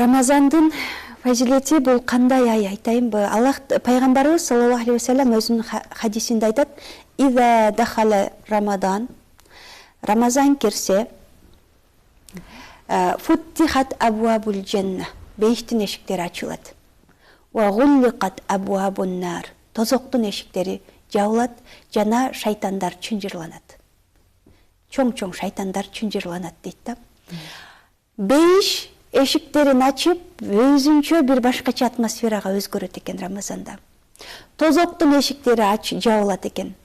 Рамазандын фазилети бул кандай ай айтайынбы? Аллах пайгамбарыбыз саллаллаху алейхи вассалам өзүнүн хадисинде айтат: "Иза дахала Рамадан", Рамазан кирсе, футтихат абуабул джанна, бейиштин эшиктери ачылат. Ва гулликат абуабун нар, тозоктун эшиктери жабылат жана шайтандар чынжырланат. Чоң-чоң шайтандар чынжырланат дейт да. Бейиш эшиктерин ачып, өзүнчө бир башкача атмосферага өзгөрөт экен Рамазанда. Тозоктун эшиктери жабылат экен.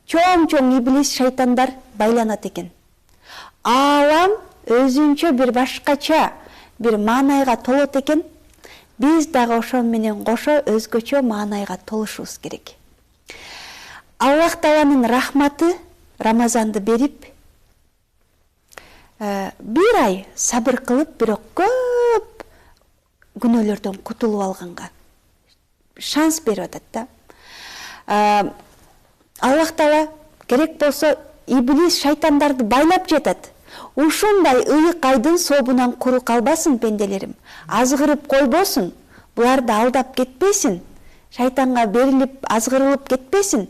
Чоң-чоң иблис шайтандар байланат экен. Алам өзүнчө бир башкача бир маанайга толот экен. Биз дагы ошо менен кошо өзгөчө маанайга толушубуз керек. Аллах Тааланын рахматы Рамазанды берип, бир ай сабыр кылып, бирок көп күнөөлөрдөн кутулуп алганга шанс берип атат да. Аллах Таала керек болсо иблис шайтандарды байлап жатат. Ушундай ыйык айдын сообунан куру калбасын пенделерим. Азгырып койбосун, буларды алдап кетпесин, шайтанга берилип азгырылып кетпесин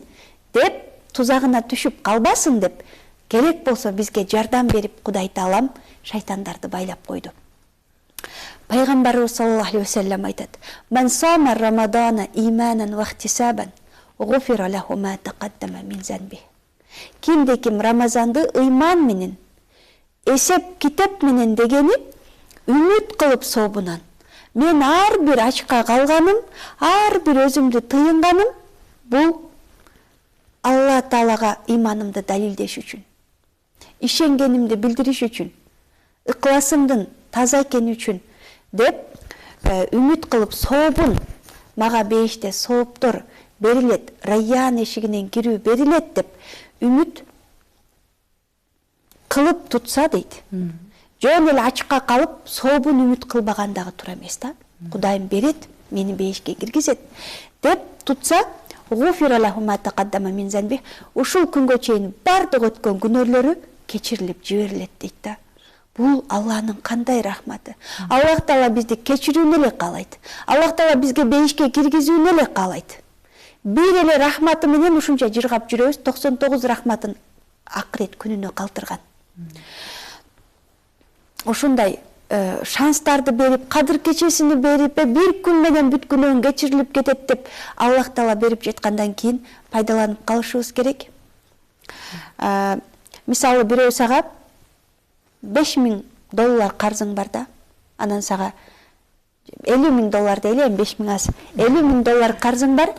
деп, тузагына түшүп калбасын деп, керек болсо бизге жардам берип Кудай Таалам шайтандарды байлап койду. Пайгамбарыбыз саллаллаху алейхи вассалам айтат: "Ман сама Рамадана иманан ва ихтисабан, гуфира лаху ма тақаддама мин занби". Кимде-ким Рамазанды ыйман менен, эсеп китеп менен дегени, үмүт кылып сообунан, мен ар бир ачка калганым, ар бир өзүмдү тыйынганым бул Алла Таалага иманымды далилдеш үчүн, ишенгенимди билдириш үчүн, ыкласымдын таза экени үчүн деп үмүт кылып сообун, мага бейиште сооптор берилет, Райян эшигинен кирүү берилет деп үмүт кылып тутса дейт. Жөн эле ачка калып, сообун үмүт кылбаган дагы туура эмес да. Кудайым берет, мени бейишке киргизет деп тутса, гуфира лаху ма тақаддама мин занби, ушул күнгө чейин бардык өткөн күнөөлөрү кечирилип жиберилет дейт да. Бул Алланын кандай рахматы. Аллах Таала бизди кечирүүнү эле каалайт. Аллах Таала бизге бейишке киргизүүнү эле каалайт. Бир эле рахматы менен ушунча жыргап жүрөбүз, 99 рахматын акырет күнүнө калтырган. Ушундай шанстарды берип, кадыр кечесини берип, бир күн менен бүт күнөөң кечирилип кетет деп Аллах Таала берип жаткандан кийин пайдаланып калышыбыз керек. Мисалы бирөө сага $5000 карзың бар да, анан сага $50,000 дейли, $5000 аз. $50,000 карзың бар,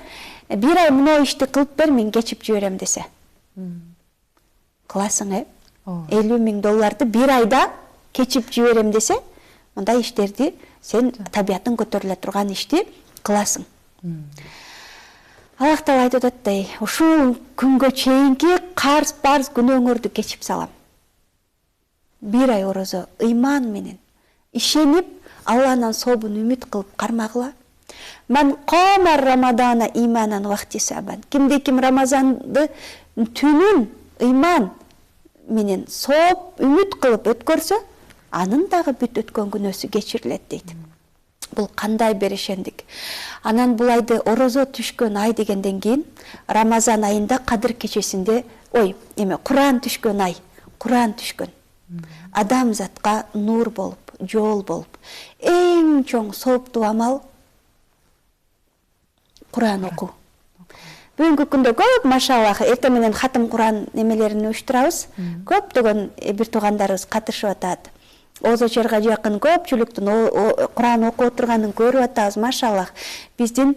бир ай мына ишти кылып бер, мен кечип жиберем десе. Кыласың, $50,000 бир айда кечип жиберем десе, мындай иштерди сен табиятың көтөрүлө турган ишти кыласың. Аллах Таала айтып атат, ушул күнгө чейинки карз барз күнөөңөрдү кечип салам. Бир ай орозо ыйман менен ишенип, Алланан сообун үмүт кылып кармагыла. Ман кома Рамадана иманан ва ихтисабан. Кимде-ким Рамазанды түнүн ыйман менен сооп үмүт кылып өткөрсө, анын дагы бүт өткөн күнөөсү кечирилет дейт. Бул кандай берешендик. Анан бул айды орозо түшкөн ай дегенден кийин Рамазан айында кадыр кечесинде, Куран түшкөн ай, Куран түшкөн. Адамзатка нур болуп, жол болуп, эң чоң сооптуу амал Куран окуу. Бүгүнкү күндө көп машаллах эртең менен хатым Куран немелерин уюштурабыз. Көптөгөн бир туугандарыбыз катышып атат. Озочерга жакын көпчүлүктүн Куран окуп отурганын көрүп атабыз, машаллах. Биздин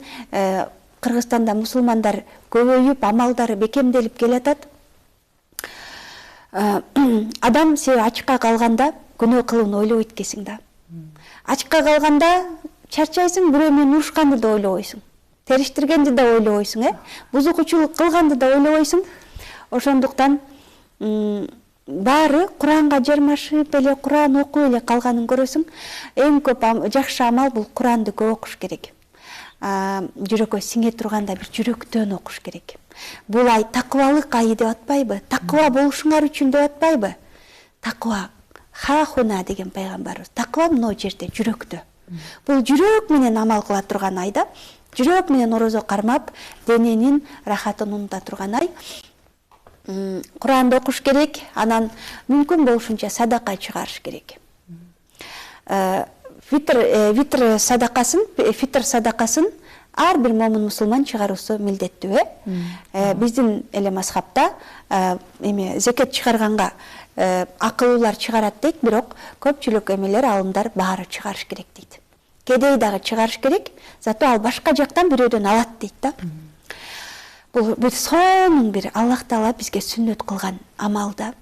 Кыргызстанда мусулмандар көбөйүп, амалдары бекемделип келатат. Адам сен ачка калганда күнөө кылууну ойлобойт экенсиң да. Ачка калганда чарчайсың, бирөө менен урушканды да ойлобойсуң. Териштиргенди да ойлобойсуң, бузукучулук кылганды да ойлобойсуң. Ошондуктан баары Куранга жармашып эле, Куран окуп эле калганын көрөсүң. Эң көп жакшы амал бул Куранды көп окуш керек. Жүрөккө сиңе турганда бир жүрөктөн окуш керек. Бул ай таквалык айы деп атпайбы? Таква болушуңар үчүн деп атпайбы? Таква хахуна деген пайгамбарыбыз. Таква мына жерде жүрөктө. Бул жүрөк менен амал кыла турган ай да. Жүрөк менен орозо кармап, дененин рахатын унута турган ай. Куранды окуш керек, анан мүмкүн болушунча садака чыгарыш керек. Фитр садакасын ар бир момун мусулман чыгаруусу милдеттүү. Биздин эле мазхабта зекет чыгарганга акылуулар чыгарат дейт, бирок көпчүлүк эмелер, алымдар баары чыгарыш керек дейт. Кедей дагы чыгарыш керек, зато ал башка жактан бирөөдөн алат дейт да. Бул сонун бир Аллах Таала бизге сүннөт кылган амал да.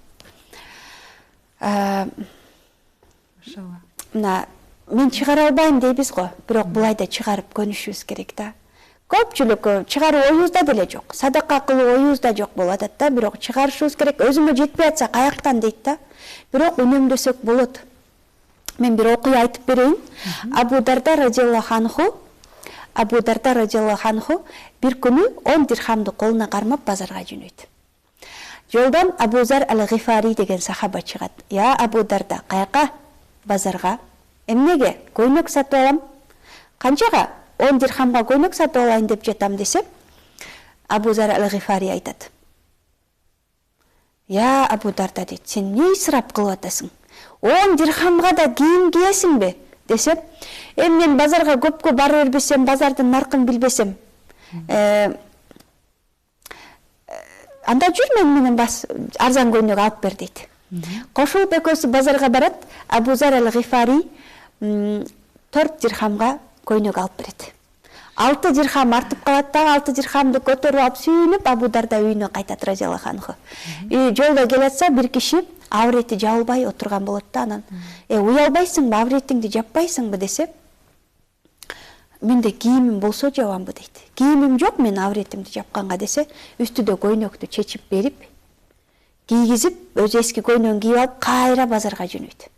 Мына мен чыгара албайм дейбиз го, бирок булай да чыгарып көнүшүбүз керек да. Көпчүлүк чыгаруу оюбузда деле жок, садака кылуу оюбузда жок болуп атат да, бирок чыгарышыбыз керек. Өзүмө жетпей атса каяктан дейт да. Бирок үнөмдөсөк болот. Мен бир окуя айтып берейин. Абу Дарда радиаллаху анху бир күнү 10 дирхамды колуна кармап базарга жөнөйт. Жолдон Абу Зар ал-Гифари деген сахаба чыгат. Я Абу Дарда, каяка? Базарга. Эмнеге? Көйнөк сатып алам. Канчага? 10 дирхамга көйнөк сатып алайын деп жатам десе, Абу Зар ал-Гифари айтат. Я Абу Дарда дейт, сен не исрап кылып атасың? 10 дирхамга да кийим кийесиңби? Десе, мен базарга көпкө бара бербесем, базардын наркын билбесем, анда жүр менен арзан көйнөк алып бер дейт. Кошулуп экөөсү базарга барат, Абу Зар ал-Гифари 4 дирхамга көйнөк алып берет. 6 дирхам артып калат да, 6 дирхамды көтөрүп алып сүйүнүп Абу Дарда үйүнө кайтат радиаллаху анху. Жолдо келатса бир киши аврети жабылбай отурган болот да, анан уялбайсыңбы, авретиңди жаппайсыңбы десе, менде кийимим болсо жабамбы дейт. Кийимим жок, мен авретимди жапканга десе, үстүдө көйнөктү чечип берип, кийгизип, өзү эски көйнөгүн кийип алып, кайра базарга жөнөйт.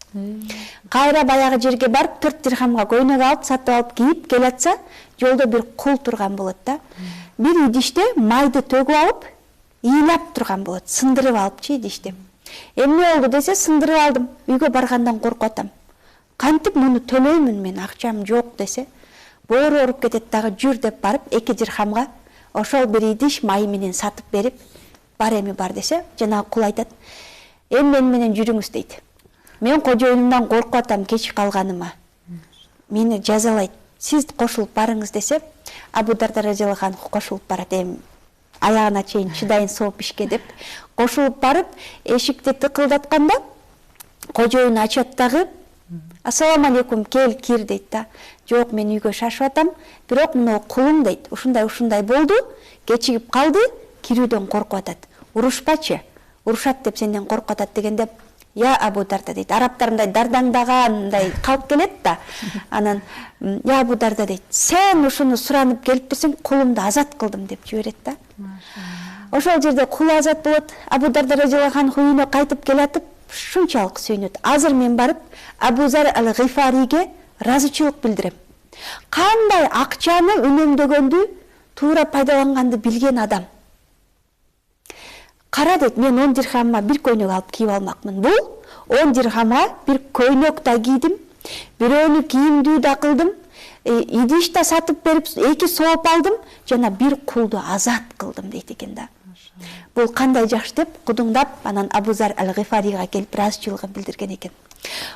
Кайра баягы жерге барып 4 дирхамга көйнөк алып, сатып алып кийип келатса, жолдо бир кул турган болот да. Бир идиште майды төгүп алып, ыйлап турган болот, сындырып алыпчы идиште. Эмне болду десе, сындырып алдым, үйгө баргандан коркуп атам. Кантип муну төлөймүн, мен акчам жок десе, боору ооруп кетет дагы, жүр деп барып 2 дирхамга ошол бир идиш май менен сатып берип, бар эми бар десе, жана кул айтат, мен менен жүрүңүз дейт. Мен кожоюнумдан коркуп атам кеч калганыма. Мени жазалайт. Сиз кошулуп барыңыз десе, Абу Дарда радиаллаху анху кошулуп барат. Аягына чейин чыдайын сооп ишке деп кошулуп барып, эшикти тыкылдатканда кожоюн ачат дагы, ассаламу алейкум, кел кир дейт да. Жок, мен үйгө шашып атам, бирок мына кулум дейт. Ушундай болду, кечигип калды, кирүүдөн коркуп атат. Урушпачы, урушат деп сенден коркуп атат дегенде, я Абу Дарда дейт, араптар мындай дардаңдагандай калып келет да. Анан я Абу Дарда дейт, сен ушуну суранып келиптирсиң, кулумду азат кылдым деп жиберет да. Ошол жерде кул азат болот. Абу Дарда радиаллаху анху үйүнө кайтып келатып, шунчалык сүйүнөт. Азыр мен барып Абу Зар ал-Гифариге ыраазычылык билдирем. Кандай акчаны үнөмдөгөндү, туура пайдаланганды билген адам. Кара дейт, мен 10 дирхамга бир көйнөк алып кийип алмакмын. Бул 10 дирхамга бир көйнөк да кийдим, бирөөнү кийимдүү да кылдым, идиш да сатып берип, 2 сооп алдым, жана бир кулду азат кылдым дейт экен да. Бул кандай жакшы деп кудуңдап, анан Абу Зар ал-Гифарига келип ыраазычылыгын билдирген экен.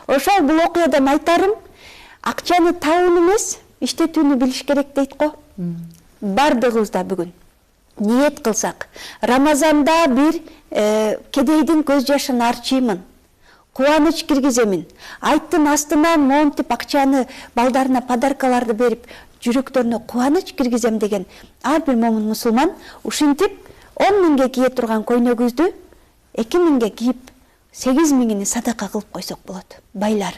Ошол бул окуядан айтарым, акчаны табуу эмес, иштетүүнү билиш керек дейт го. Бардыгыбыз да бүгүн ниет кылсак, Рамазанда бир кедейдин көз жашын арчыймын, кубаныч киргиземин, айттын астынан монтип акчаны балдарына подаркаларды берип, жүрөктөрүнө кубаныч киргизем деген ар бир момун мусулман ушинтип 10 миңге кие турган көйнөгүбүздү 2 миңге кийип 8 миңини садака кылып койсок болот. Байлар.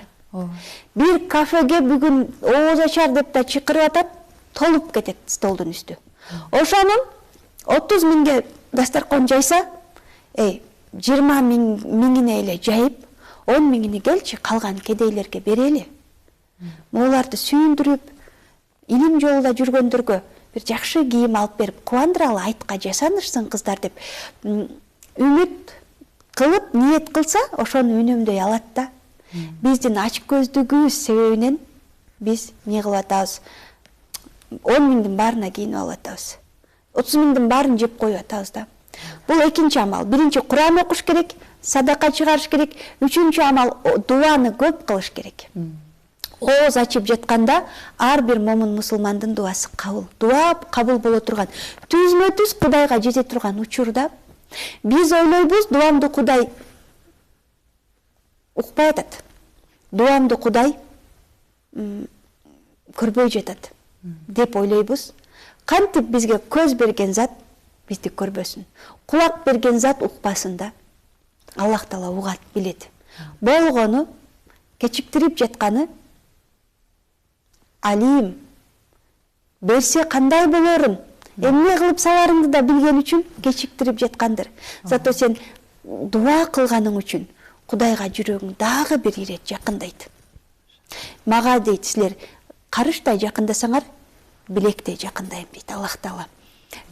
Бир кафеге бүгүн ооз ачар деп да чакырып атат, толуп кетет столдун үстү. Ошонун 30 миңге дастаркон жайса, 20 миңине эле жайып, 10 миңини келчи калган кедейлерге берели. Моларды сүйүндүрүп, илим жолунда жүргөндөргө бир жакшы кийим алып берип, кубандыралы, айтка жасанышсын кыздар деп үмүт кылып, ниет кылса, ошону үнөмдөй алат да. Биздин ач көздүгүбүз себебинен биз не кылып атабыз? 10 миңдин баарына кийинип алып атабыз. 30 миңдин баарын жеп коюп атабыз да. Бул экинчи амал. Биринчи Куран окуш керек, садака чыгарыш керек. Үчүнчү амал дуаны көп кылыш керек. Ооз ачып жатканда ар бир момун мусулмандын дуасы кабыл. Дуа кабыл боло турган, түзмө-түз Кудайга жете турган учурда биз ойлойбуз, дуамды Кудай укпай атат. Дуамды Кудай көрбөй жатат деп ойлойбуз. Кантип бизге көз берген зат бизди көрбөсүн. Кулак берген зат укпасын да. Аллах Таала угат, билет. Болгону, кечиктирип жатканы алим. Берсе кандай болорун, эмне кылып саларыңды да билген үчүн кечиктирип жаткандыр. Зато сен дуа кылганың үчүн Кудайга жүрөгүң дагы бир ирет жакындайт. Мага дейт, силер карыштай жакындасаңар, билектей жакындайм дейт Аллах Таала.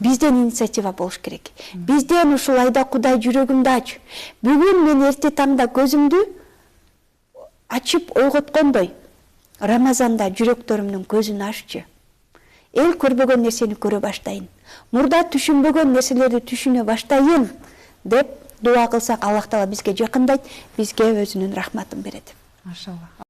Бизден инициатива болуш керек. Бизден ушулайда Кудай жүрөгүмдү ач. Бүгүн мен эрте таңда көзүмдү ачып ойготкондой, Рамазанда жүрөктөрүмдүн көзүн аччы. Эл көрбөгөн нерсени көрө баштайын. Мурда түшүнбөгөн нерселерди түшүнө баштайын деп дуа кылсак, Аллах Таала бизге жакындайт, бизге өзүнүн рахматын берет. Машалла.